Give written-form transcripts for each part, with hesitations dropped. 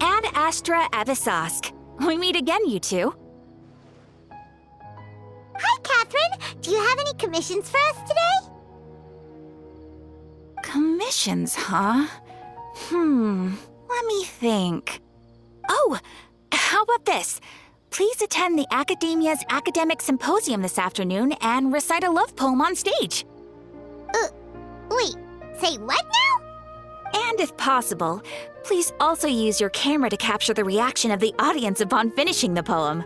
Ad Astra Avisosk. We meet again, you two. Hi, Catherine! Do you have any commissions for us today? Commissions, huh? Let me think. Oh, how about this? Please attend the Academia's Academic Symposium this afternoon and recite a love poem on stage. Wait, say what now? And if possible, please also use your camera to capture the reaction of the audience upon finishing the poem.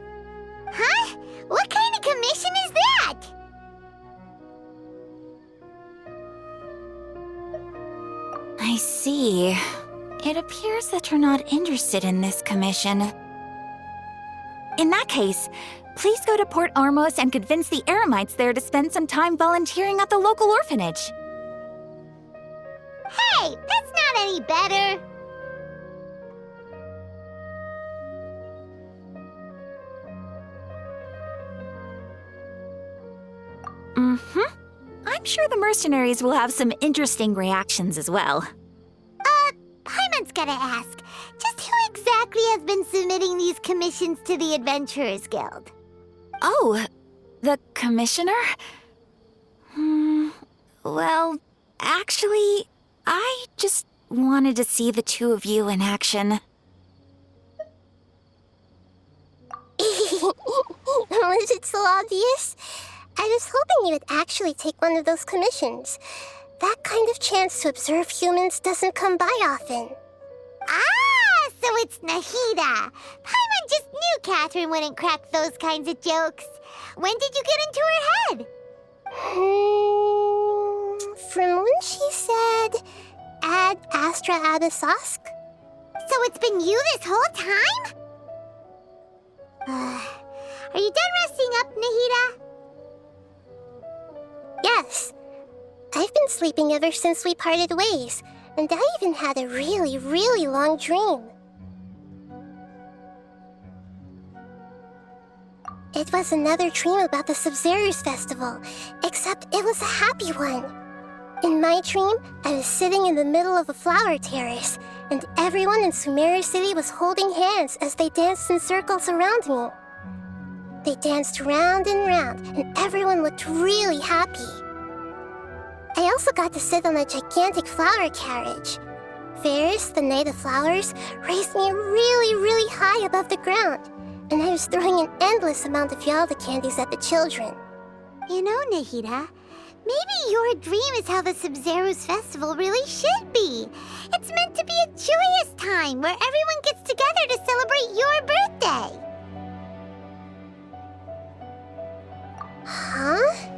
Huh? What kind of commission is that? I see. It appears that you're not interested in this commission. In that case, please go to Port Ormos and convince the Eremites there to spend some time volunteering at the local orphanage. Hey, that's not any better. I'm sure the mercenaries will have some interesting reactions as well. Paimon's gotta ask, just who exactly has been submitting these commissions to the Adventurers Guild? Oh, the commissioner? Well, actually, I just wanted to see the two of you in action. Was it so obvious? I was hoping you would actually take one of those commissions. That kind of chance to observe humans doesn't come by often. Ah, so it's Nahida. Paimon just knew Catherine wouldn't crack those kinds of jokes. When did you get into her head? From when she said, Ad Astra Abisosk? So it's been you this whole time? Are you done resting up, Nahida? Yes. I've been sleeping ever since we parted ways, and I even had a really, really long dream. It was another dream about the Sumeru's festival, except it was a happy one. In my dream, I was sitting in the middle of a flower terrace, and everyone in Sumeru City was holding hands as they danced in circles around me. They danced round and round, and everyone looked really happy. I also got to sit on a gigantic flower carriage. Ferris, the Knight of Flowers, raised me really, really high above the ground, and I was throwing an endless amount of Yalda candies at the children. You know, Nahida, maybe your dream is how the Sumeru's festival really should be. It's meant to be a joyous time where everyone gets together to celebrate your birthday. Huh?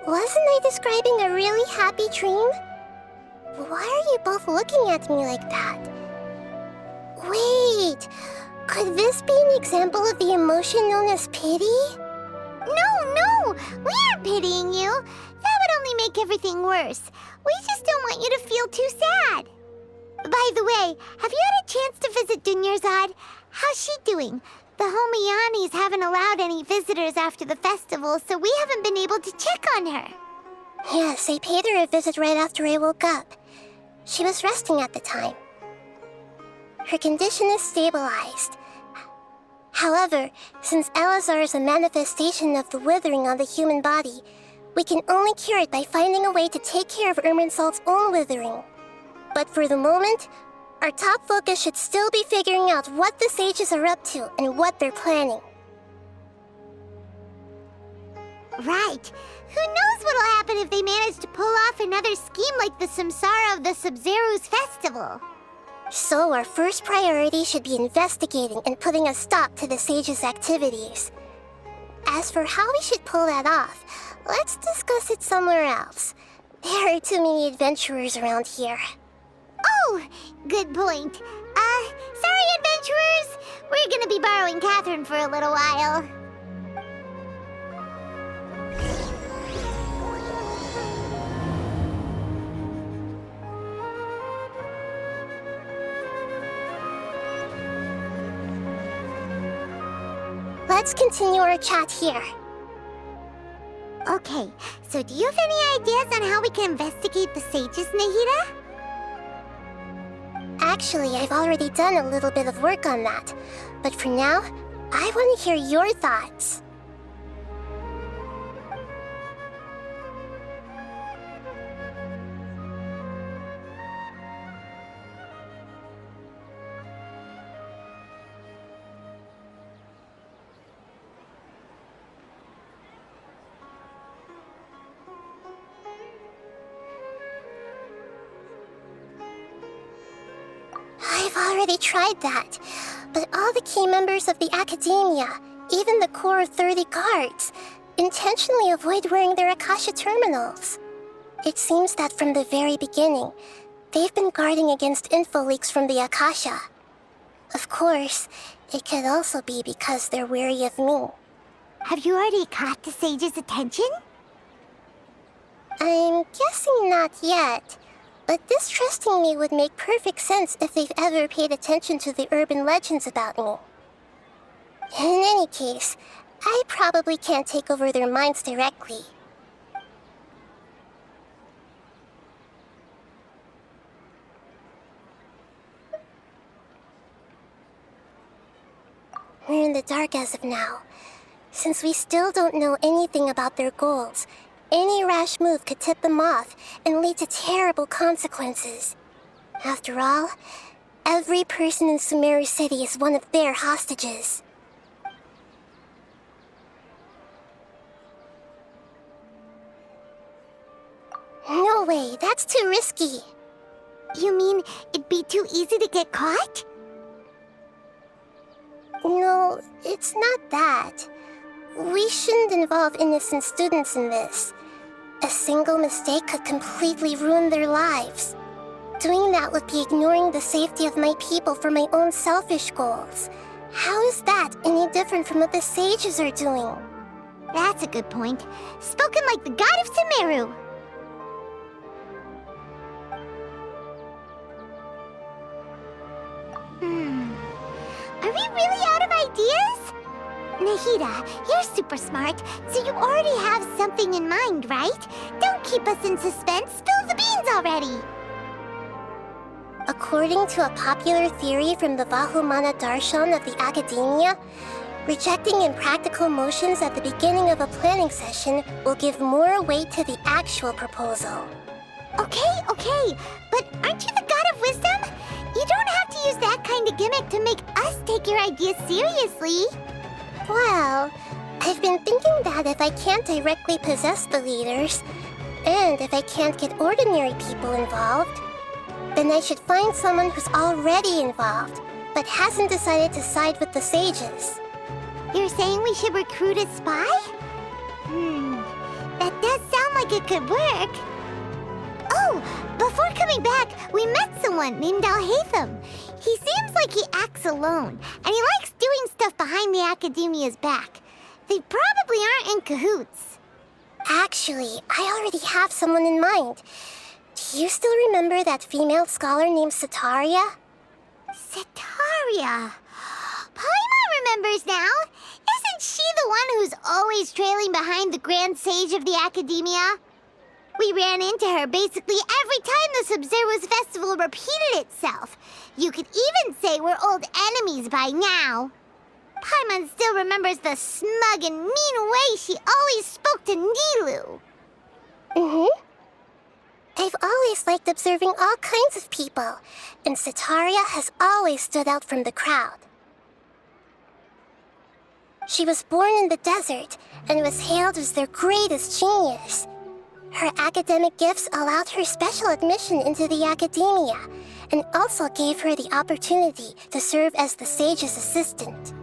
Wasn't I describing a really happy dream? Why are you both looking at me like that? Wait, could this be an example of the emotion known as pity? No, we aren't pitying you. That would only make everything worse. We just don't want you to feel too sad. By the way, have you had a chance to visit Dunyarzad? How's she doing? The Homianis haven't allowed any visitors after the festival, so we haven't been able to check on her. Yes, I paid her a visit right after I woke up. She was resting at the time. Her condition is stabilized. However, since Elazar is a manifestation of the withering on the human body, we can only cure it by finding a way to take care of Irminsul's own withering. But for the moment, our top focus should still be figuring out what the sages are up to and what they're planning. Right. Who knows what'll happen if they manage to pull off another scheme like the Samsara of the Sumeru's festival. So our first priority should be investigating and putting a stop to the sages' activities. As for how we should pull that off, let's discuss it somewhere else. There are too many adventurers around here. Oh, good point. Sorry, adventurers, we're gonna be borrowing Catherine for a little while. Let's continue our chat here. Okay, so do you have any ideas on how we can investigate the sages, Nahida? Actually, I've already done a little bit of work on that. But for now, I want to hear your thoughts. I've already tried that, but all the key members of the Academia, even the core of 30 guards, intentionally avoid wearing their Akasha terminals. It seems that from the very beginning, they've been guarding against info leaks from the Akasha. Of course, it could also be because they're wary of me. Have you already caught the sage's attention? I'm guessing not yet. But distrusting me would make perfect sense if they've ever paid attention to the urban legends about me. In any case, I probably can't take over their minds directly. We're in the dark as of now. Since we still don't know anything about their goals, any rash move could tip them off and lead to terrible consequences. After all, every person in Sumeru City is one of their hostages. No way, that's too risky. You mean it'd be too easy to get caught? No, it's not that. We shouldn't involve innocent students in this. A single mistake could completely ruin their lives. Doing that would be ignoring the safety of my people for my own selfish goals. How is that any different from what the sages are doing? That's a good point. Spoken like the god of Sumeru. Are we really out of ideas? Nahida, you're super smart, so you already have something in mind, right? Don't keep us in suspense. Spill the beans already. According to a popular theory from the Vahumana Darshan of the Academia, rejecting impractical motions at the beginning of a planning session will give more weight to the actual proposal. Okay, but aren't you the god of wisdom? You don't have to use that kind of gimmick to make us take your ideas seriously. Well, I've been thinking that if I can't directly possess the leaders, and if I can't get ordinary people involved, then I should find someone who's already involved, but hasn't decided to side with the sages. You're saying we should recruit a spy? That does sound like it could work. Oh, before coming back, we met someone named Al-Haytham. He seems like he acts alone, and he likes doing stuff behind the Academia's back. They probably aren't in cahoots. Actually, I already have someone in mind. Do you still remember that female scholar named Sataria? Sataria. Paimon remembers now. Isn't she the one who's always trailing behind the Grand Sage of the Academia? We ran into her basically every time the Sub-Zero's festival repeated itself. You could even say we're old enemies by now. Paimon still remembers the smug and mean way she always spoke to Nilu. I've always liked observing all kinds of people, and Sataria has always stood out from the crowd. She was born in the desert and was hailed as their greatest genius. Her academic gifts allowed her special admission into the Academia, and also gave her the opportunity to serve as the sage's assistant.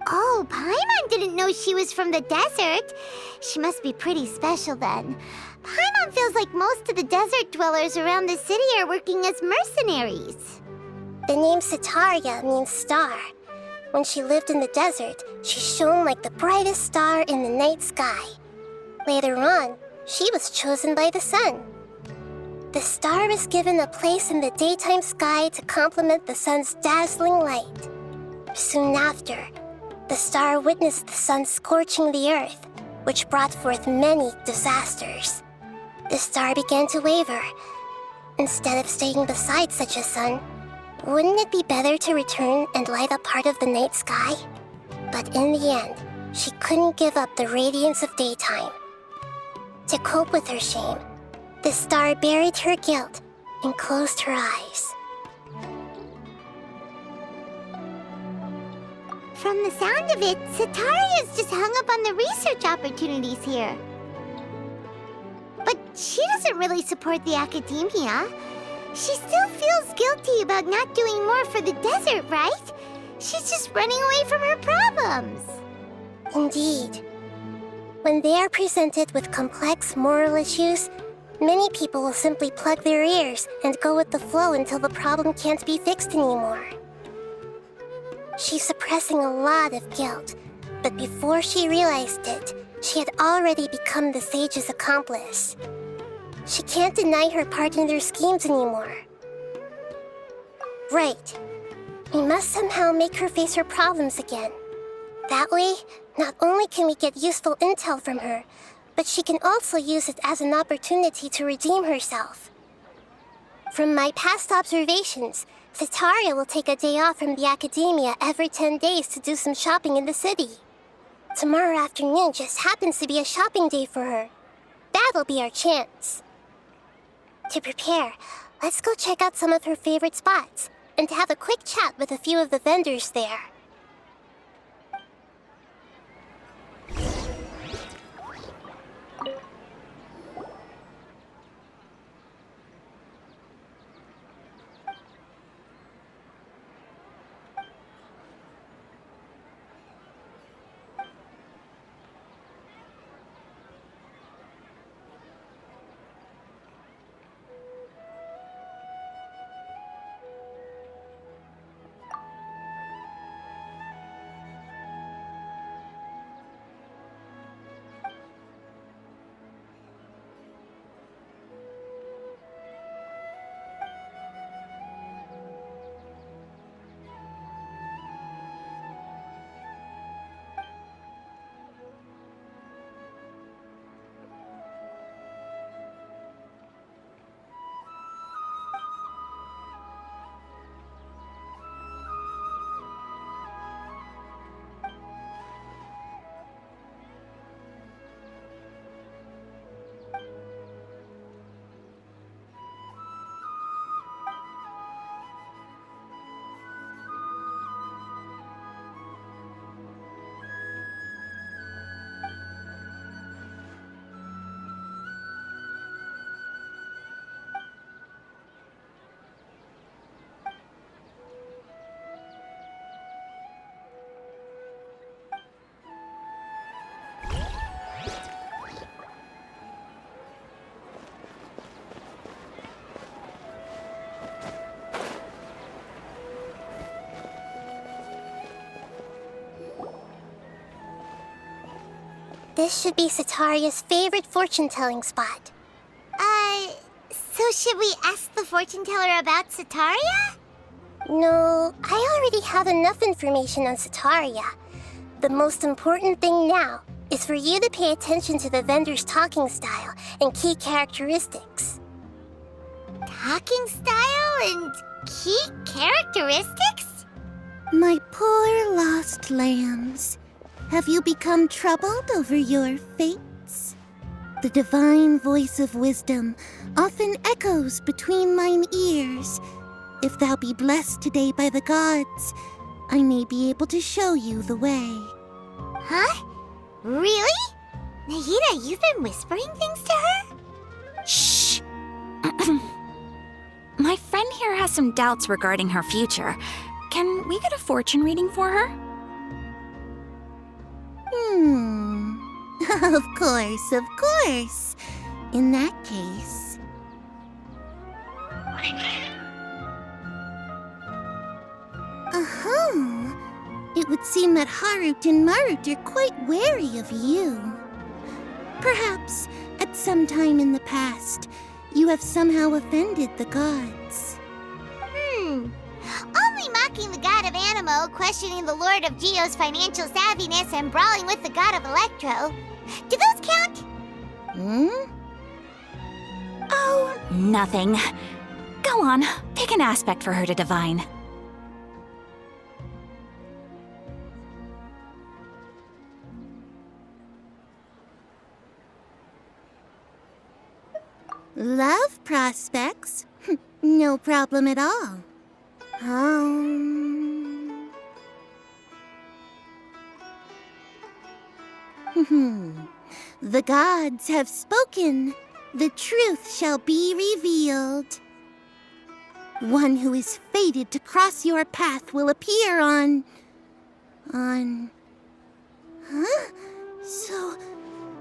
Oh, Paimon didn't know she was from the desert. She must be pretty special then. Paimon feels like most of the desert dwellers around the city are working as mercenaries. The name Sitaria means star. When she lived in the desert, she shone like the brightest star in the night sky. Later on, she was chosen by the sun. The star was given a place in the daytime sky to complement the sun's dazzling light. Soon after, the star witnessed the sun scorching the earth, which brought forth many disasters. The star began to waver. Instead of staying beside such a sun, wouldn't it be better to return and light up part of the night sky? But in the end, she couldn't give up the radiance of daytime. To cope with her shame, the star buried her guilt and closed her eyes. From the sound of it, Sitaria's just hung up on the research opportunities here. But she doesn't really support the academia. She still feels guilty about not doing more for the desert, right? She's just running away from her problems. Indeed. When they are presented with complex moral issues, many people will simply plug their ears and go with the flow until the problem can't be fixed anymore. She's suppressing a lot of guilt, but before she realized it, she had already become the sage's accomplice. She can't deny her part in their schemes anymore. Right. We must somehow make her face her problems again. That way, not only can we get useful intel from her, but she can also use it as an opportunity to redeem herself. From my past observations, Sitaria will take a day off from the academia every 10 days to do some shopping in the city. Tomorrow afternoon just happens to be a shopping day for her. That'll be our chance. To prepare, let's go check out some of her favorite spots and have a quick chat with a few of the vendors there. This should be Sitaria's favorite fortune-telling spot. So should we ask the fortune teller about Sitaria? No, I already have enough information on Sitaria. The most important thing now is for you to pay attention to the vendor's talking style and key characteristics. Talking style and key characteristics? My poor lost lambs, have you become troubled over your fates? The divine voice of wisdom often echoes between mine ears. If thou be blessed today by the gods, I may be able to show you the way. Huh? Really? Nahida, you've been whispering things to her? Shh! My friend here has some doubts regarding her future. Can we get a fortune reading for her? Of course, of course. In that case... It would seem that Harut and Marut are quite wary of you. Perhaps, at some time in the past, you have somehow offended the gods. Only mocking the god of Animo, questioning the Lord of Geo's financial savviness, and brawling with the god of Electro. Do those count? Oh, nothing. Go on, pick an aspect for her to divine. Love prospects? No problem at all. The gods have spoken. The truth shall be revealed. One who is fated to cross your path will appear on... Huh?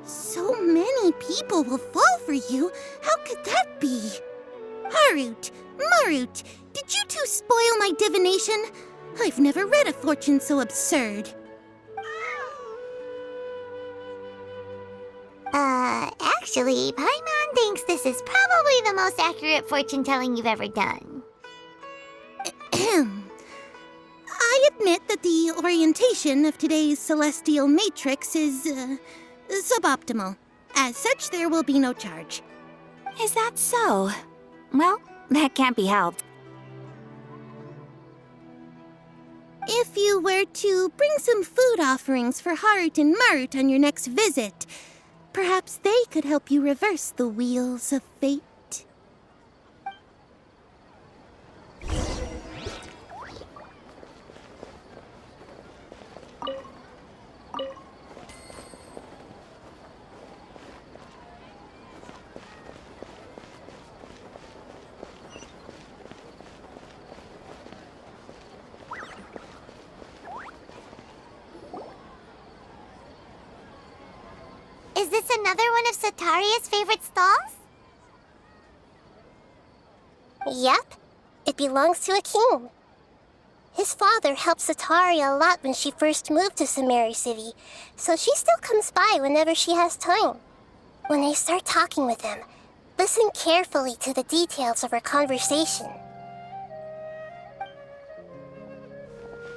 So many people will fall for you. How could that be? Harut, Marut, did you two spoil my divination? I've never read a fortune so absurd. Actually, Paimon thinks this is probably the most accurate fortune-telling you've ever done. I admit that the orientation of today's celestial matrix is, suboptimal. As such, there will be no charge. Is that so? Well, that can't be helped. If you were to bring some food offerings for Harut and Marut on your next visit, perhaps they could help you reverse the wheels of fate. Is this another one of Sataria's favorite stalls? Yep, it belongs to a king. His father helped Sataria a lot when she first moved to Sumeru City, so she still comes by whenever she has time. When I start talking with him, listen carefully to the details of our conversation.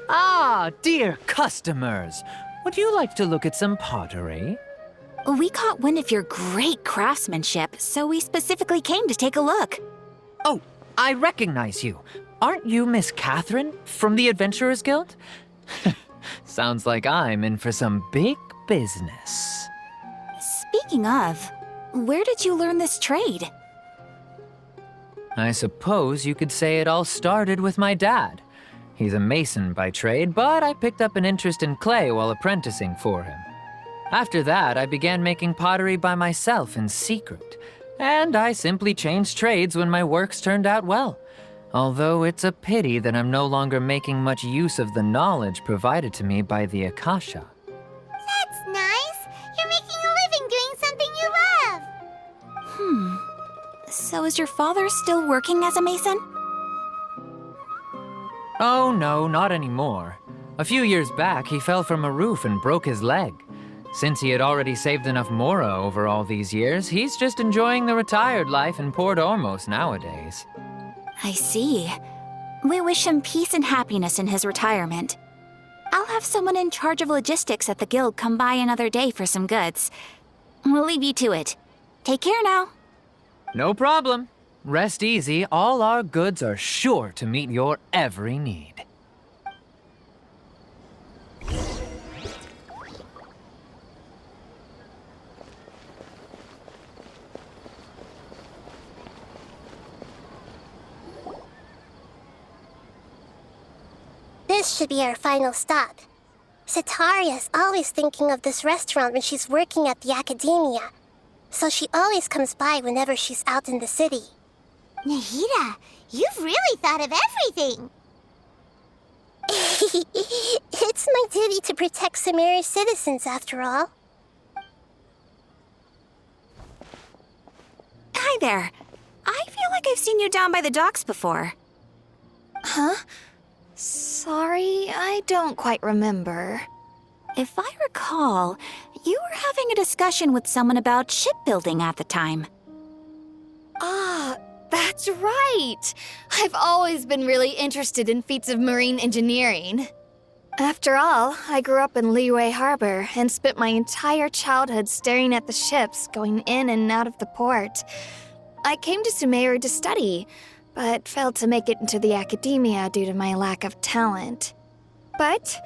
Ah, dear customers! Would you like to look at some pottery? We caught wind of your great craftsmanship, so we specifically came to take a look. Oh, I recognize you. Aren't you Miss Catherine from the Adventurers Guild? Sounds like I'm in for some big business. Speaking of, where did you learn this trade? I suppose you could say it all started with my dad. He's a mason by trade, but I picked up an interest in clay while apprenticing for him. After that, I began making pottery by myself in secret, and I simply changed trades when my works turned out well. Although it's a pity that I'm no longer making much use of the knowledge provided to me by the Akasha. That's nice. You're making a living doing something you love. So is your father still working as a mason? Oh no, not anymore. A few years back, he fell from a roof and broke his leg. Since he had already saved enough Mora over all these years, he's just enjoying the retired life in Port Ormos nowadays. I see. We wish him peace and happiness in his retirement. I'll have someone in charge of logistics at the guild come by another day for some goods. We'll leave you to it. Take care now. No problem. Rest easy, all our goods are sure to meet your every need. This should be our final stop. Sataria's always thinking of this restaurant when she's working at the academia, so she always comes by whenever she's out in the city. Nahida, you've really thought of everything. It's my duty to protect Sumeru's citizens, after all. Hi there. I feel like I've seen you down by the docks before. Huh? Sorry, I don't quite remember. If I recall, you were having a discussion with someone about shipbuilding at the time. Ah, that's right! I've always been really interested in feats of marine engineering. After all, I grew up in Liyue Harbor and spent my entire childhood staring at the ships going in and out of the port. I came to Sumeru to study, but failed to make it into the academia due to my lack of talent. But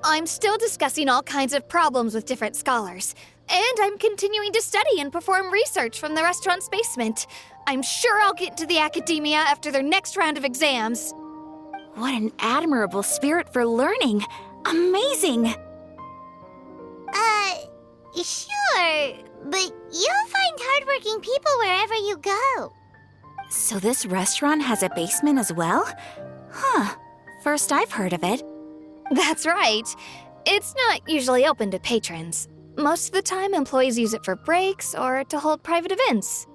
I'm still discussing all kinds of problems with different scholars, and I'm continuing to study and perform research from the restaurant's basement. I'm sure I'll get into the academia after their next round of exams. What an admirable spirit for learning! Amazing! Sure, but you'll find hardworking people wherever you go. So this restaurant has a basement as well? Huh. First I've heard of it. That's right. It's not usually open to patrons. Most of the time, employees use it for breaks or to hold private events.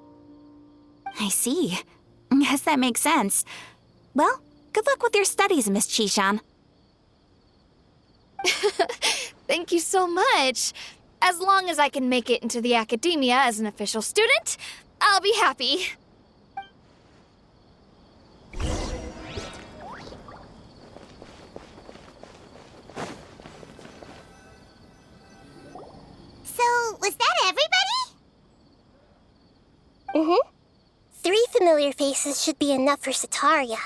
I see. Guess that makes sense. Well, good luck with your studies, Miss Chishan. Thank you so much. As long as I can make it into the academia as an official student, I'll be happy. So, was that everybody? Mm-hmm. 3 familiar faces should be enough for Sataria.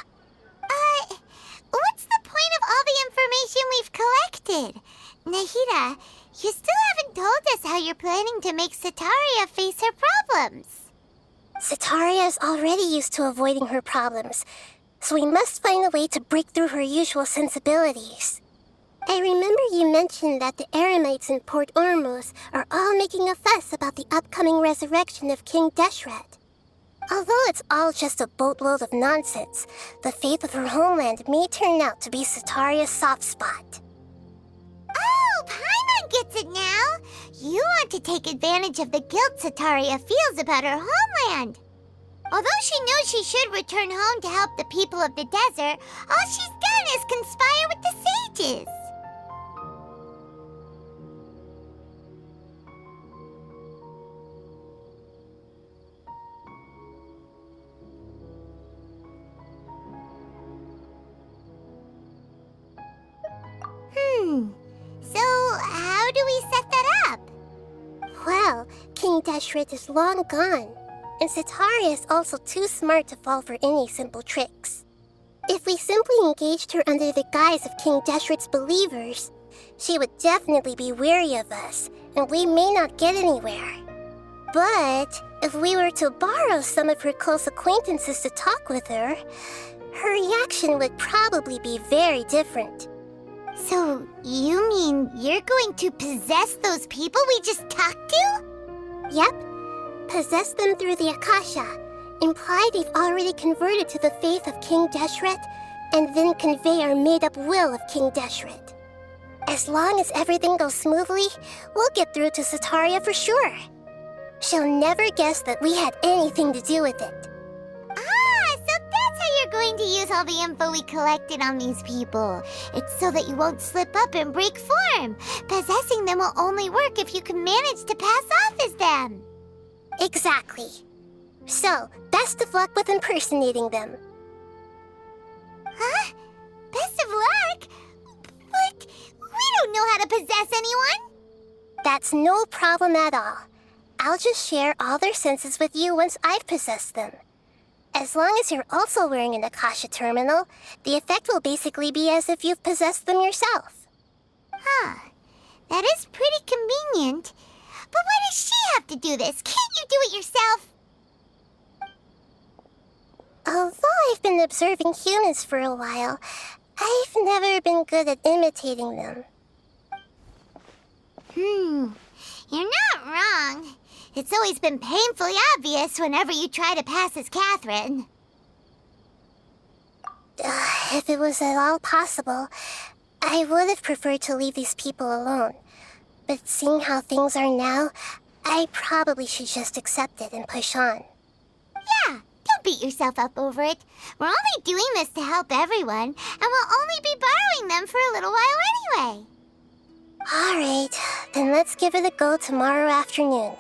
What's the point of all the information we've collected? Nahida, you still haven't told us how you're planning to make Sataria face her problems. Sataria is already used to avoiding her problems, so we must find a way to break through her usual sensibilities. I remember you mentioned that the Eremites in Port Ormuz are all making a fuss about the upcoming resurrection of King Deshret. Although it's all just a boatload of nonsense, the faith of her homeland may turn out to be Sataria's soft spot. Oh, Paimon gets it now! You want to take advantage of the guilt Sataria feels about her homeland. Although she knows she should return home to help the people of the desert, all she's done is conspire with the sages. So, how do we set that up? Well, King Deshret is long gone, and Sataria is also too smart to fall for any simple tricks. If we simply engaged her under the guise of King Deshret's believers, she would definitely be wary of us, and we may not get anywhere. But if we were to borrow some of her close acquaintances to talk with her, her reaction would probably be very different. So, you mean you're going to possess those people we just talked to? Yep. Possess them through the Akasha. Imply they've already converted to the faith of King Deshret, and then convey our made-up will of King Deshret. As long as everything goes smoothly, we'll get through to Sataria for sure. She'll never guess that we had anything to do with it. So that's how you're going to use all the info we collected on these people. It's so that you won't slip up and break form. Possessing them will only work if you can manage to pass off as them. Exactly. So, best of luck with impersonating them. Huh? Best of luck? But we don't know how to possess anyone. That's no problem at all. I'll just share all their senses with you once I've possessed them. As long as you're also wearing an Akasha terminal, the effect will basically be as if you've possessed them yourself. Huh. That is pretty convenient. But why does she have to do this? Can't you do it yourself? Although I've been observing humans for a while, I've never been good at imitating them. You're not wrong. It's always been painfully obvious whenever you try to pass as Catherine. If it was at all possible, I would have preferred to leave these people alone. But seeing how things are now, I probably should just accept it and push on. Yeah, don't beat yourself up over it. We're only doing this to help everyone, and we'll only be borrowing them for a little while anyway. Alright, then let's give it a go tomorrow afternoon.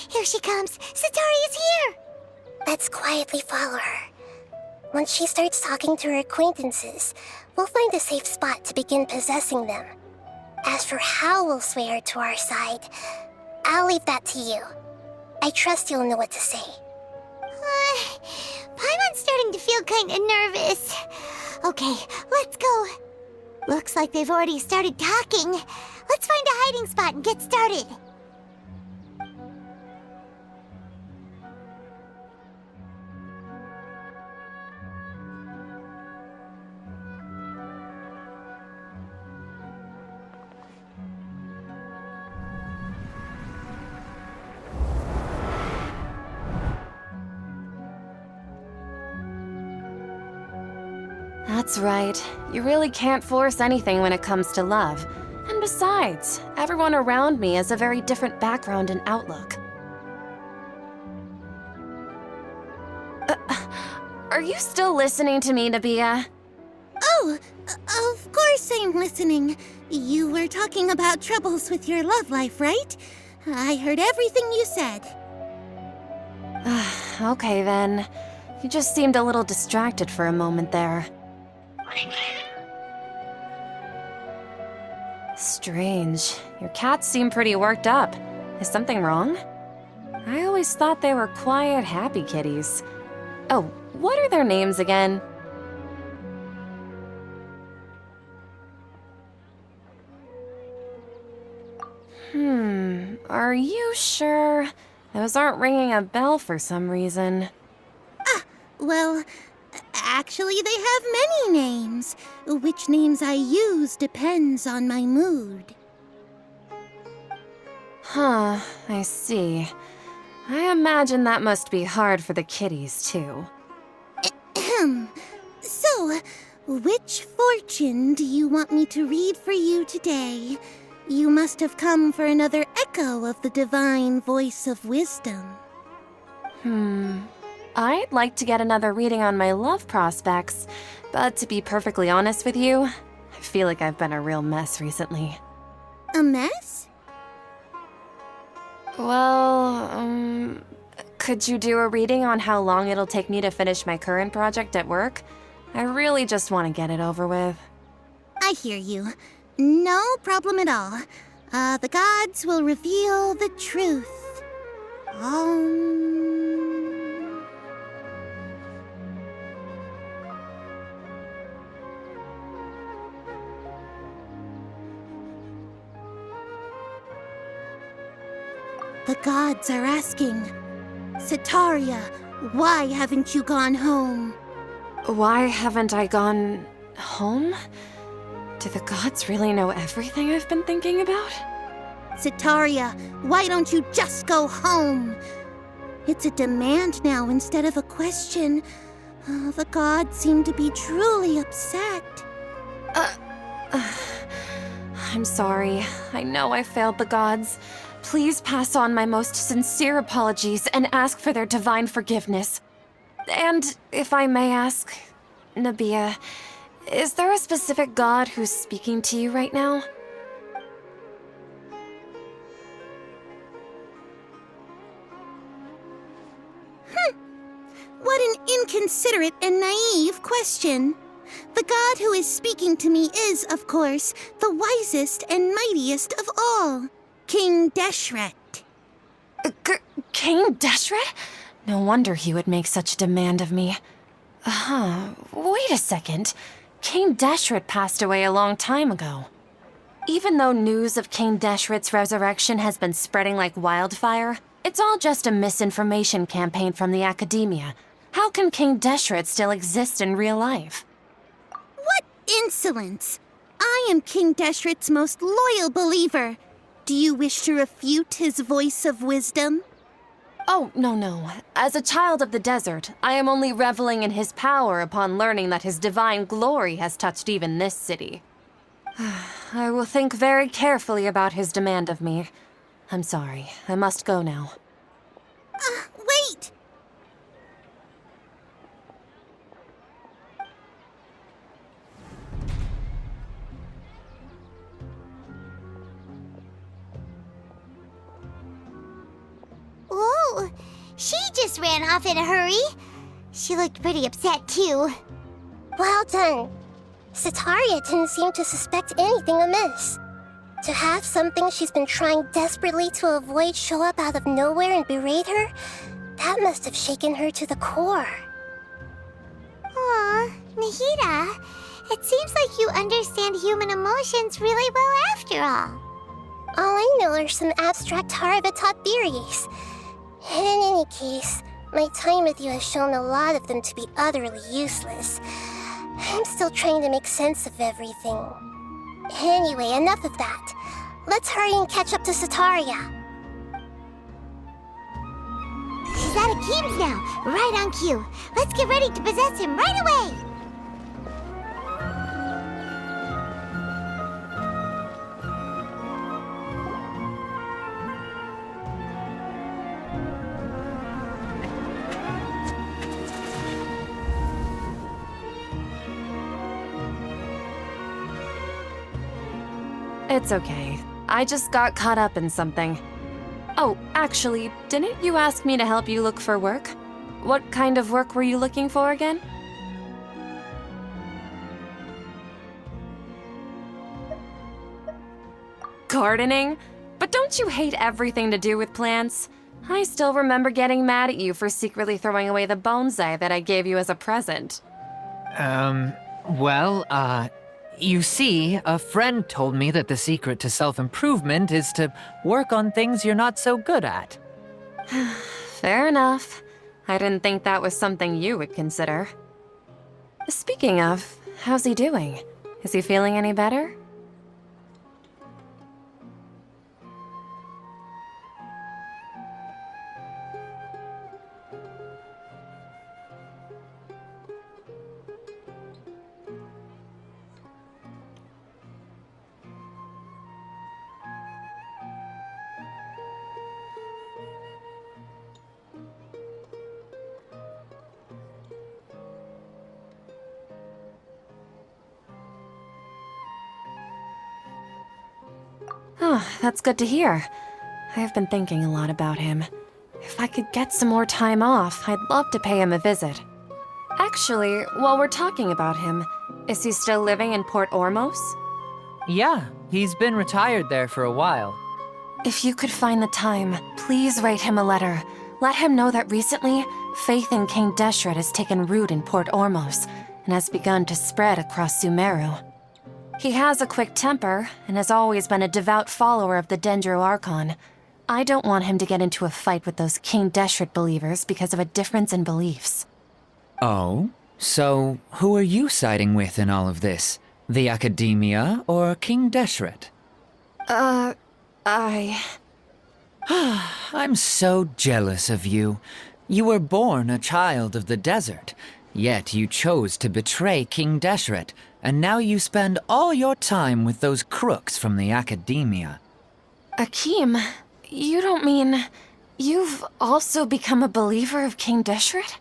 Here she comes! Satori is here! Let's quietly follow her. Once she starts talking to her acquaintances, we'll find a safe spot to begin possessing them. As for how we'll sway her to our side, I'll leave that to you. I trust you'll know what to say. Paimon's starting to feel kinda nervous. Okay, let's go. Looks like they've already started talking. Let's find a hiding spot and get started. That's right. You really can't force anything when it comes to love. And besides, everyone around me has a very different background and outlook. Are you still listening to me, Nabia? Oh, of course I'm listening. You were talking about troubles with your love life, right? I heard everything you said. Okay then. You just seemed a little distracted for a moment there. Strange. Your cats seem pretty worked up. Is something wrong? I always thought they were quiet, happy kitties. Oh, what are their names again? Are you sure? Those aren't ringing a bell for some reason. Well, actually they have many names. Which names I use depends on my mood. Huh, I see. I imagine that must be hard for the kitties, too. So, which fortune do you want me to read for you today? You must have come for another echo of the divine voice of wisdom. I'd like to get another reading on my love prospects, but to be perfectly honest with you, I feel like I've been a real mess recently. A mess? Well, could you do a reading on how long it'll take me to finish my current project at work? I really just want to get it over with. I hear you. No problem at all. The gods will reveal the truth. The gods are asking, Sataria, why haven't you gone home? Why haven't I gone home? Do the gods really know everything I've been thinking about? Sataria, why don't you just go home? It's a demand now instead of a question. The gods seem to be truly upset. I'm sorry. I know I failed the gods. Please pass on my most sincere apologies and ask for their divine forgiveness. And if I may ask, Nabia, is there a specific god who's speaking to you right now? What an inconsiderate and naive question. The god who is speaking to me is, of course, the wisest and mightiest of all, King Deshret. King Deshret? No wonder he would make such a demand of me. Wait a second. King Deshret passed away a long time ago. Even though news of King Deshret's resurrection has been spreading like wildfire, it's all just a misinformation campaign from the academia. How can King Deshret still exist in real life? What insolence! I am King Deshret's most loyal believer. Do you wish to refute his voice of wisdom? Oh, no. As a child of the desert, I am only reveling in his power upon learning that his divine glory has touched even this city. I will think very carefully about his demand of me. I'm sorry. I must go now. Wait! Whoa, she just ran off in a hurry. She looked pretty upset, too. Well done. Sataria didn't seem to suspect anything amiss. To have something she's been trying desperately to avoid show up out of nowhere and berate her, that must have shaken her to the core. Aw, Nahida, it seems like you understand human emotions really well after all. All I know are some abstract Harava-taught theories. In any case, my time with you has shown a lot of them to be utterly useless. I'm still trying to make sense of everything. Anyway, enough of that. Let's hurry and catch up to Sataria. She's at Akeem's now, right on cue. Let's get ready to possess him right away! It's okay. I just got caught up in something. Oh, actually, didn't you ask me to help you look for work? What kind of work were you looking for again? Gardening? But don't you hate everything to do with plants? I still remember getting mad at you for secretly throwing away the bonsai that I gave you as a present. You see, a friend told me that the secret to self-improvement is to work on things you're not so good at. Fair enough. I didn't think that was something you would consider. Speaking of, how's he doing? Is he feeling any better? Oh, that's good to hear. I've been thinking a lot about him. If I could get some more time off, I'd love to pay him a visit. Actually, while we're talking about him, is he still living in Port Ormos? Yeah, he's been retired there for a while. If you could find the time, please write him a letter. Let him know that recently, faith in King Deshret has taken root in Port Ormos and has begun to spread across Sumeru. He has a quick temper and has always been a devout follower of the Dendro Archon. I don't want him to get into a fight with those King Deshret believers because of a difference in beliefs. Oh? So, who are you siding with in all of this? The Academia or King Deshret? I'm so jealous of you. You were born a child of the desert, yet you chose to betray King Deshret, and now you spend all your time with those crooks from the Academia. Akeem, you don't mean you've also become a believer of King Deshret?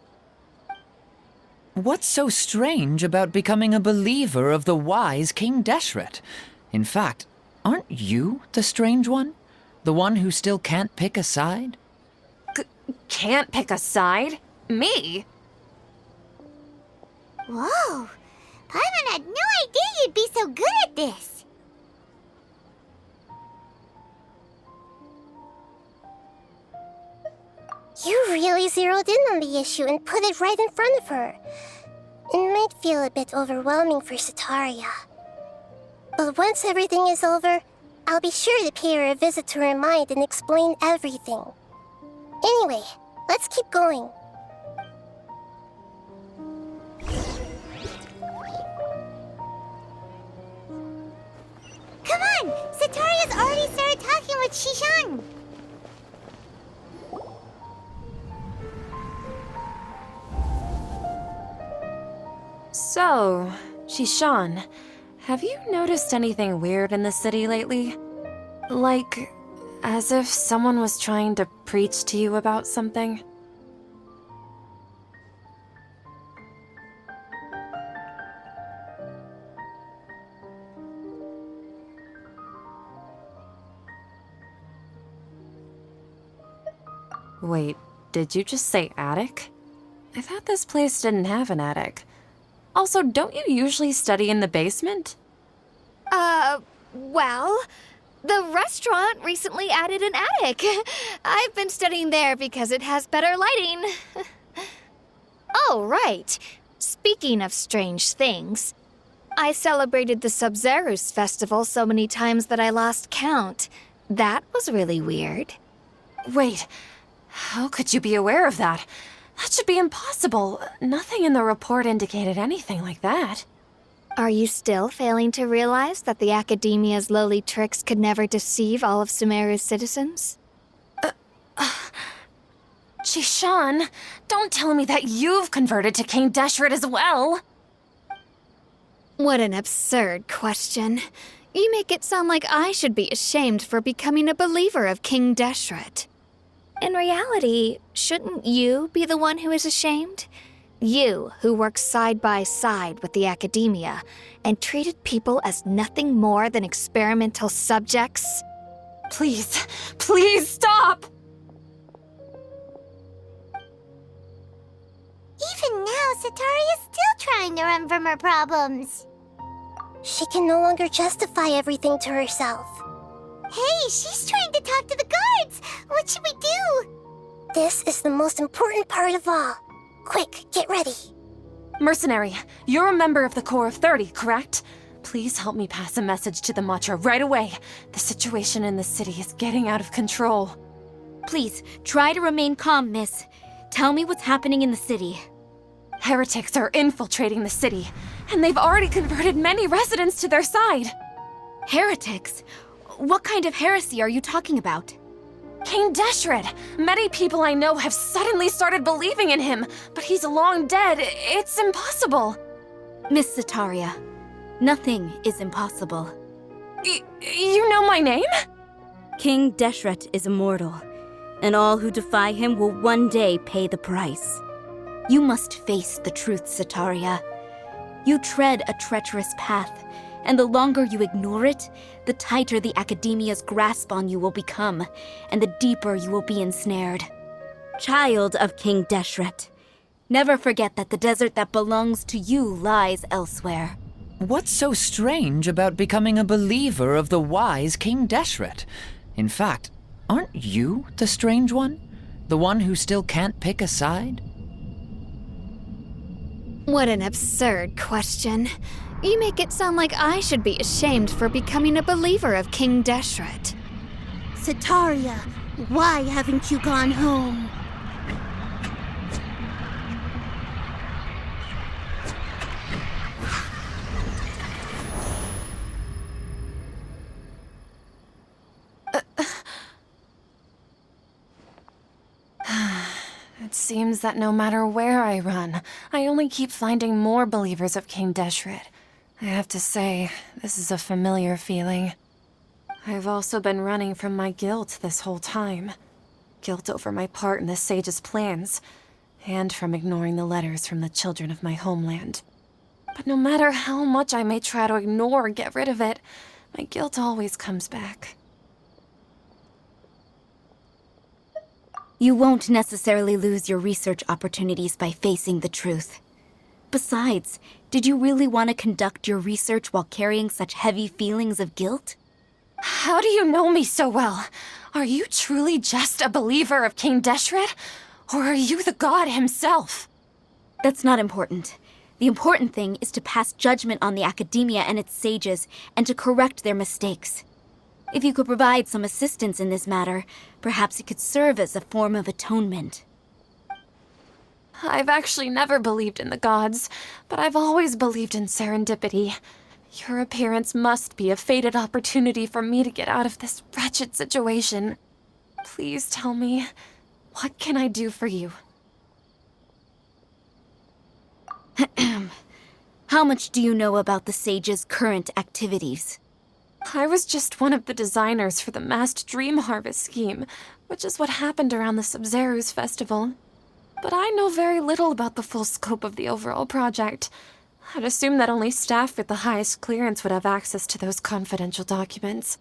What's so strange about becoming a believer of the wise King Deshret? In fact, aren't you the strange one? The one who still can't pick a side? Can't pick a side? Me? Whoa, Paimon had no idea you'd be so good at this. You really zeroed in on the issue and put it right in front of her. It might feel a bit overwhelming for Sataria. But once everything is over, I'll be sure to pay her a visit to her mind and explain everything. Anyway, let's keep going. Come on! Sataria's already started talking with Shishan. So, Shishan, have you noticed anything weird in the city lately? Like, as if someone was trying to preach to you about something? Wait, did you just say attic? I thought this place didn't have an attic. Also, don't you usually study in the basement? Well, the restaurant recently added an attic. I've been studying there because it has better lighting. Oh, right. Speaking of strange things, I celebrated the Sub-Zerus festival so many times that I lost count. That was really weird. Wait, how could you be aware of that? That should be impossible. Nothing in the report indicated anything like that. Are you still failing to realize that the Academia's lowly tricks could never deceive all of Sumeru's citizens? Shishan, don't tell me that you've converted to King Deshret as well. What an absurd question. You make it sound like I should be ashamed for becoming a believer of King Deshret. In reality, shouldn't you be the one who is ashamed? You, who works side by side with the Academia and treated people as nothing more than experimental subjects? Please, please stop! Even now, Sataria's still trying to run from her problems. She can no longer justify everything to herself. Hey, she's trying to talk to the guards! What should we do? This is the most important part of all. Quick, get ready. Mercenary, you're a member of the Corps of 30, correct? Please help me pass a message to the Matcha right away. The situation in the city is getting out of control. Please, try to remain calm, miss. Tell me what's happening in the city. Heretics are infiltrating the city, and they've already converted many residents to their side. Heretics? What kind of heresy are you talking about? King Deshret! Many people I know have suddenly started believing in him, but he's long dead. It's impossible. Miss Sataria, nothing is impossible. You know my name? King Deshret is immortal, and all who defy him will one day pay the price. You must face the truth, Sataria. You tread a treacherous path, and the longer you ignore it, the tighter the Academia's grasp on you will become, and the deeper you will be ensnared. Child of King Deshret, never forget that the desert that belongs to you lies elsewhere. What's so strange about becoming a believer of the wise King Deshret? In fact, aren't you the strange one? The one who still can't pick a side? What an absurd question. You make it sound like I should be ashamed for becoming a believer of King Deshret. Sataria, why haven't you gone home? It seems that no matter where I run, I only keep finding more believers of King Deshret. I have to say, this is a familiar feeling. I've also been running from my guilt this whole time. Guilt over my part in the Sage's plans, and from ignoring the letters from the children of my homeland. But no matter how much I may try to ignore or get rid of it, my guilt always comes back. You won't necessarily lose your research opportunities by facing the truth. Besides, Did you really want to conduct your research while carrying such heavy feelings of guilt? How do you know me so well? Are you truly just a believer of King Deshret? Or are you the god himself? That's not important. The important thing is to pass judgment on the academia and its sages, and to correct their mistakes. If you could provide some assistance in this matter, perhaps it could serve as a form of atonement. I've actually never believed in the gods, but I've always believed in serendipity. Your appearance must be a fated opportunity for me to get out of this wretched situation. Please tell me, what can I do for you? How much do you know about the sage's current activities? I was just one of the designers for the massed dream harvest scheme, which is what happened around the Sumeru's festival. But I know very little about the full scope of the overall project. I'd assume that only staff with the highest clearance would have access to those confidential documents.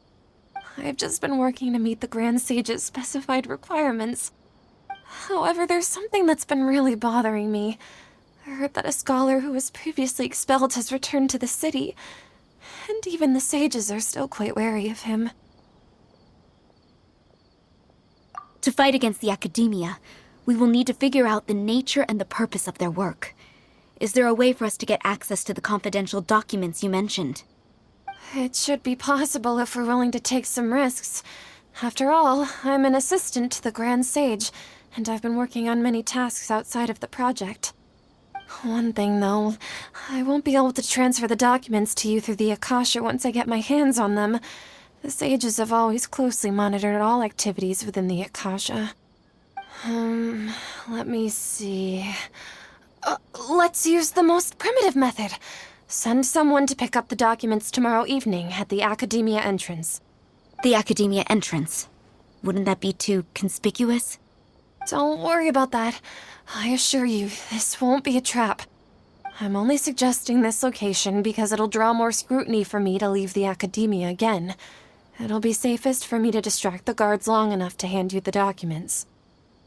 I've just been working to meet the Grand Sage's specified requirements. However, there's something that's been really bothering me. I heard that a scholar who was previously expelled has returned to the city, and even the sages are still quite wary of him. To fight against the academia, we will need to figure out the nature and the purpose of their work. Is there a way for us to get access to the confidential documents you mentioned? It should be possible if we're willing to take some risks. After all, I'm an assistant to the Grand Sage, and I've been working on many tasks outside of the project. One thing, though, I won't be able to transfer the documents to you through the Akasha once I get my hands on them. The sages have always closely monitored all activities within the Akasha. Let me see. Let's use the most primitive method. Send someone to pick up the documents tomorrow evening at the Academia entrance. The academia entrance. Wouldn't that be too conspicuous? Don't worry about that. I assure you, this won't be a trap. I'm only suggesting this location because it'll draw more scrutiny for me to leave the Academia again. It'll be safest for me to distract the guards long enough to hand you the documents.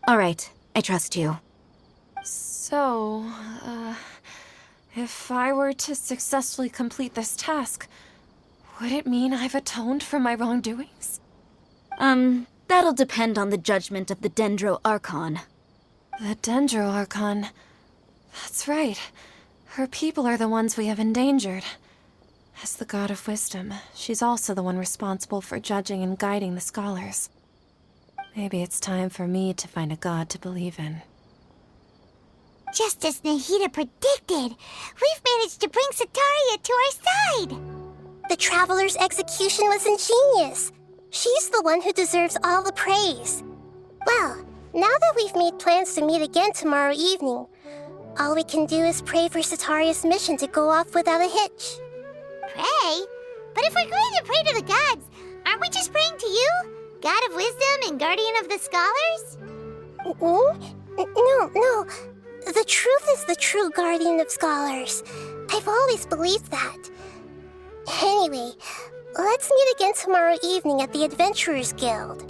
All right, I trust you. So, if I were to successfully complete this task, would it mean I've atoned for my wrongdoings? That'll depend on the judgment of the Dendro Archon. The Dendro Archon. That's right. Her people are the ones we have endangered. As the god of wisdom, she's also the one responsible for judging and guiding the scholars. Maybe it's time for me to find a god to believe in. Just as Nahida predicted, we've managed to bring Sataria to our side. The Traveler's execution was ingenious. She's the one who deserves all the praise. Well, now that we've made plans to meet again tomorrow evening, all we can do is pray for Sataria's mission to go off without a hitch. Pray? But if we're going to pray to the gods, aren't we just praying to you? God of wisdom and guardian of the scholars? No. The truth is the true guardian of scholars. I've always believed that. Anyway, let's meet again tomorrow evening at the Adventurers Guild.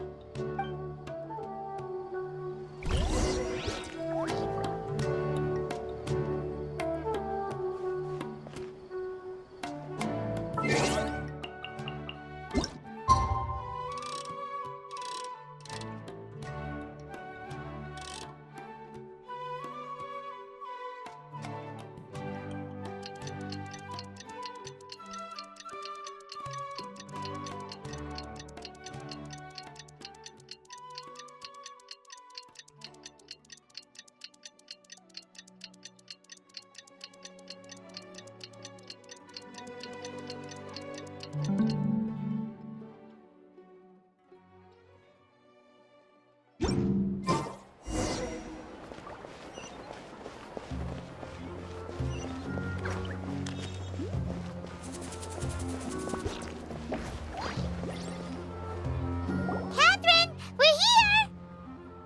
Catherine, we're here!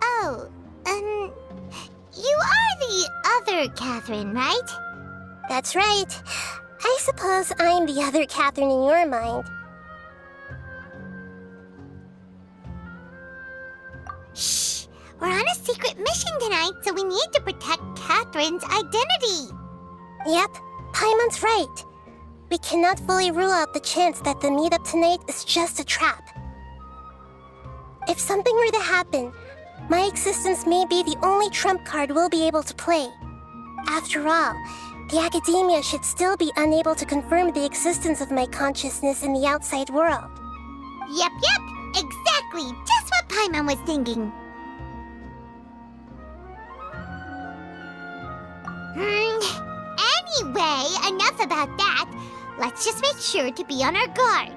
Oh, you are the other Catherine, right? That's right. I suppose I'm the other Catherine in your mind. Shh! We're on a secret mission tonight, so we need to protect Catherine's identity. Yep, Paimon's right. We cannot fully rule out the chance that the meetup tonight is just a trap. If something were to happen, my existence may be the only trump card we'll be able to play. After all, the academia should still be unable to confirm the existence of my consciousness in the outside world. Yep, exactly, just what Paimon was thinking. Anyway, enough about that. Let's just make sure to be on our guard.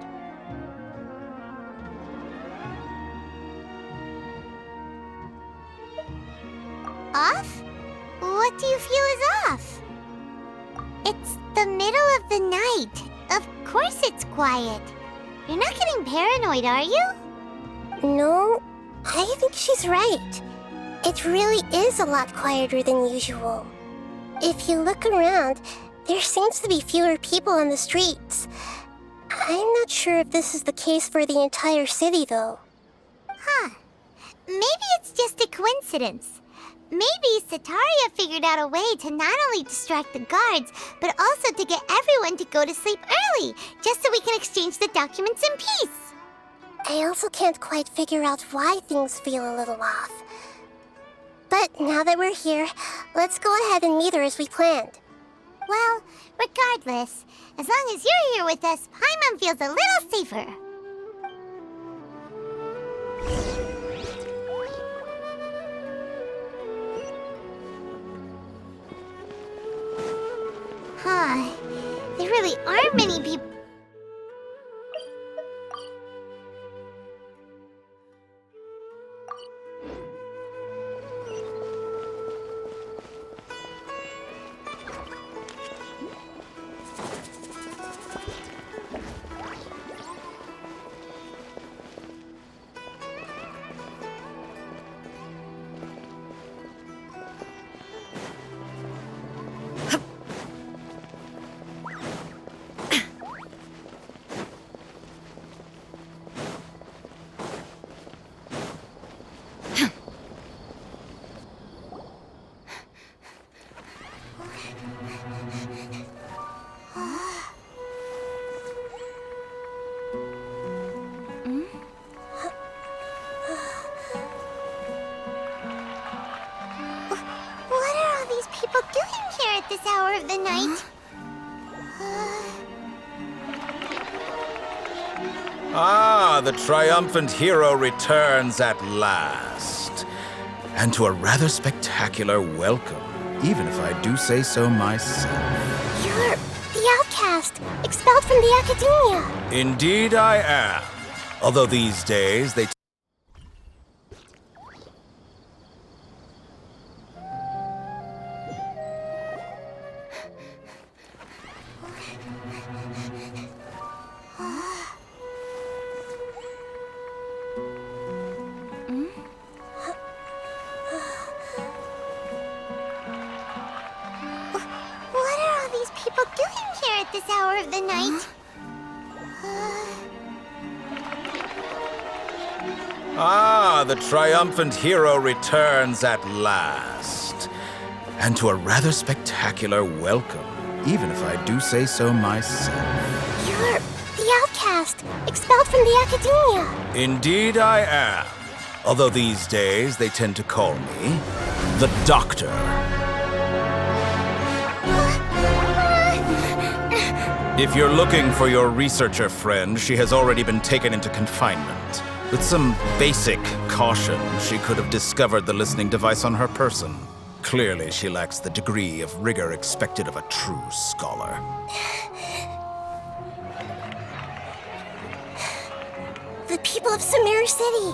Off? What do you feel is off? It's the middle of the night. Of course it's quiet. You're not getting paranoid, are you? No, I think she's right. It really is a lot quieter than usual. If you look around, there seems to be fewer people on the streets. I'm not sure if this is the case for the entire city, though. Huh. Maybe it's just a coincidence. Maybe Sataria figured out a way to not only distract the guards, but also to get everyone to go to sleep early, just so we can exchange the documents in peace. I also can't quite figure out why things feel a little off. But now that we're here, let's go ahead and meet her as we planned. Well, regardless, as long as you're here with us, Paimon feels a little safer. Huh. There really aren't many people. This hour of the night. Ah, the triumphant hero returns at last. And to a rather spectacular welcome, even if I do say so myself. You're the outcast, expelled from the academia. Indeed I am. Although these days they... This hour of the night. Ah, the triumphant hero returns at last. And to a rather spectacular welcome, even if I do say so myself. You're the outcast, expelled from the academia. Indeed I am. Although these days they tend to call me the Doctor. If you're looking for your researcher friend, she has already been taken into confinement. With some basic caution, she could have discovered the listening device on her person. Clearly, she lacks the degree of rigor expected of a true scholar. The people of Sumeru City.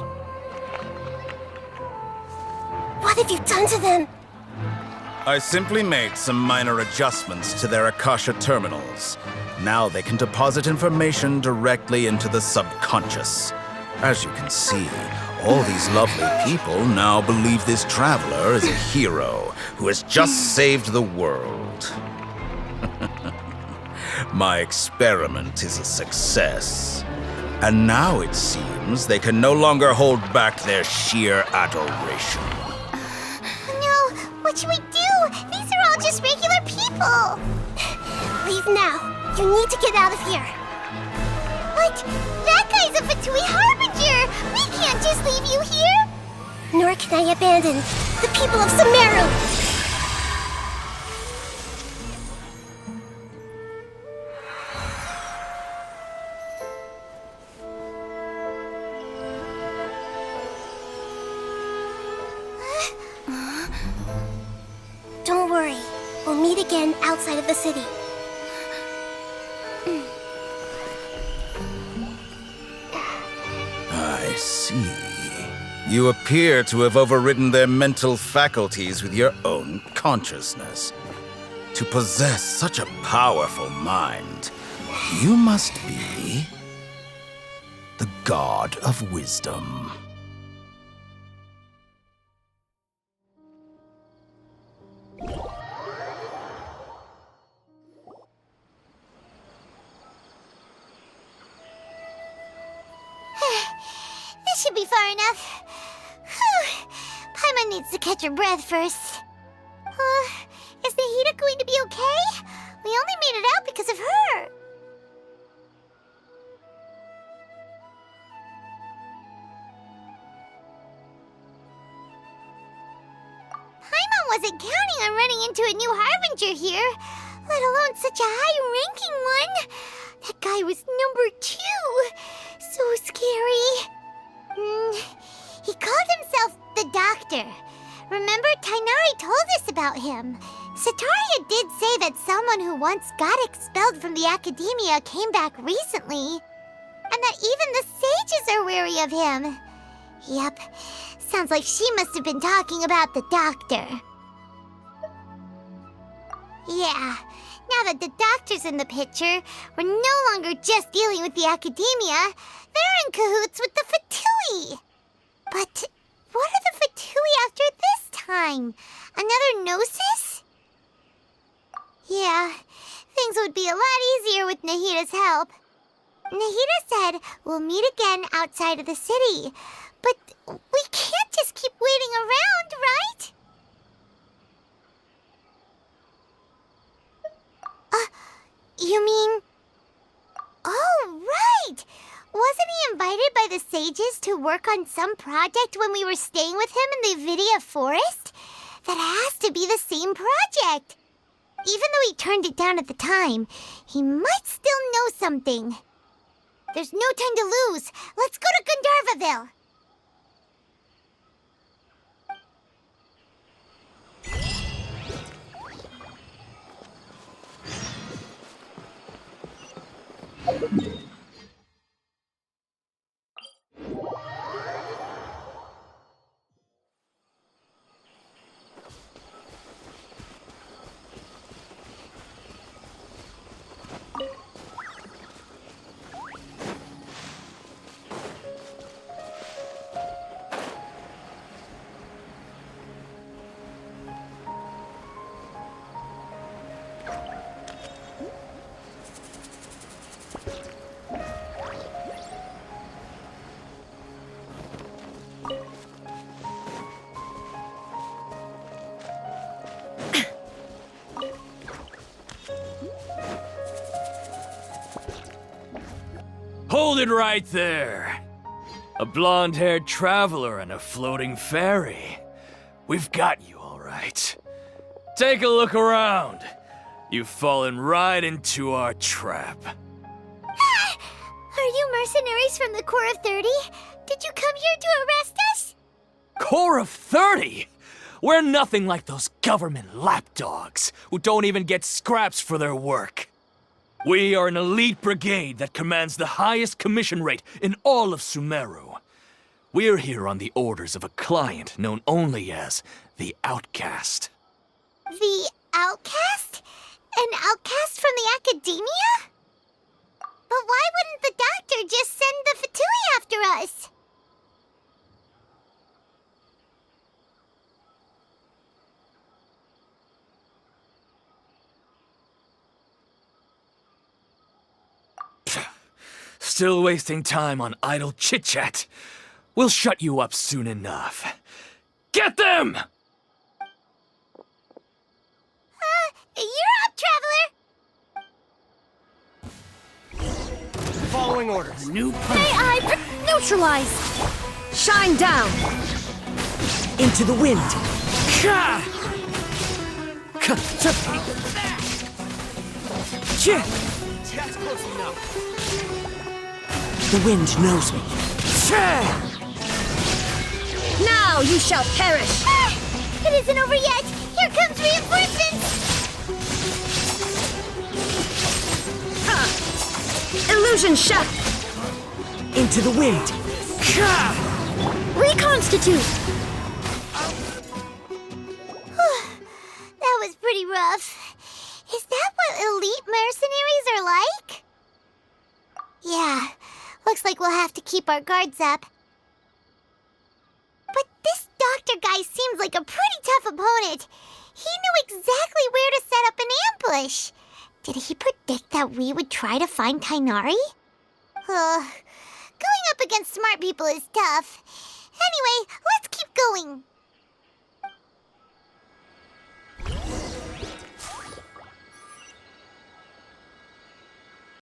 What have you done to them? I simply made some minor adjustments to their Akasha terminals. Now they can deposit information directly into the subconscious. As you can see, all these lovely people now believe this traveler is a hero who has just saved the world. My experiment is a success. And now it seems they can no longer hold back their sheer adoration. No, what should we do? These are all just regular people. Leave now. You need to get out of here. What? That guy's a Fatui Harbinger! We can't just leave you here! Nor can I abandon the people of Sumeru. Don't worry. We'll meet again outside of the city. I see. You appear to have overridden their mental faculties with your own consciousness. To possess such a powerful mind, you must be the God of Wisdom. This should be far enough. Whew. Paimon needs to catch her breath first. Is Nahida going to be okay? We only made it out because of her. Paimon wasn't counting on running into a new Harbinger here, let alone such a high-ranking one. That guy was number 2. So scary. He called himself the Doctor. Remember, Tainari told us about him. Sataria did say that someone who once got expelled from the academia came back recently. And that even the sages are wary of him. Yep, sounds like she must have been talking about the Doctor. Yeah, now that the Doctor's in the picture, we're no longer just dealing with the academia. They're in cahoots with the Fatui. But what are the Fatui after this time? Another Gnosis? Yeah, things would be a lot easier with Nahida's help. Nahida said we'll meet again outside of the city. But we can't just keep waiting around, right? You mean... Oh, right! Wasn't he invited by the sages to work on some project when we were staying with him in the Vidia Forest? That has to be the same project. Even though he turned it down at the time, he might still know something. There's no time to lose. Let's go to Gandharvaville. Hold it right there! A blonde-haired traveler and a floating fairy. We've got you, all right. Take a look around. You've fallen right into our trap. Are you mercenaries from the Corps of 30? Did you come here to arrest us? Corps of 30? We're nothing like those government lapdogs who don't even get scraps for their work. We are an elite brigade that commands the highest commission rate in all of Sumeru. We're here on the orders of a client known only as the Outcast. The Outcast? An outcast from the academia? But why wouldn't the Doctor just send the Fatui after us? Still wasting time on idle chit-chat. We'll shut you up soon enough. Get them! You're up, Traveler! Following orders. New AI neutralize! Shine down! into the wind. That's close enough. The wind knows me. Now you shall perish! It isn't over yet! Here comes reinforcements! Illusion shot! Into the wind. Reconstitute! That was pretty rough. Is that what elite mercenaries are like? Yeah, looks like we'll have to keep our guards up. But this doctor guy seems like a pretty tough opponent. He knew exactly where to set up an ambush. Did he predict that we would try to find Kainari? Going up against smart people is tough. Anyway, let's keep going.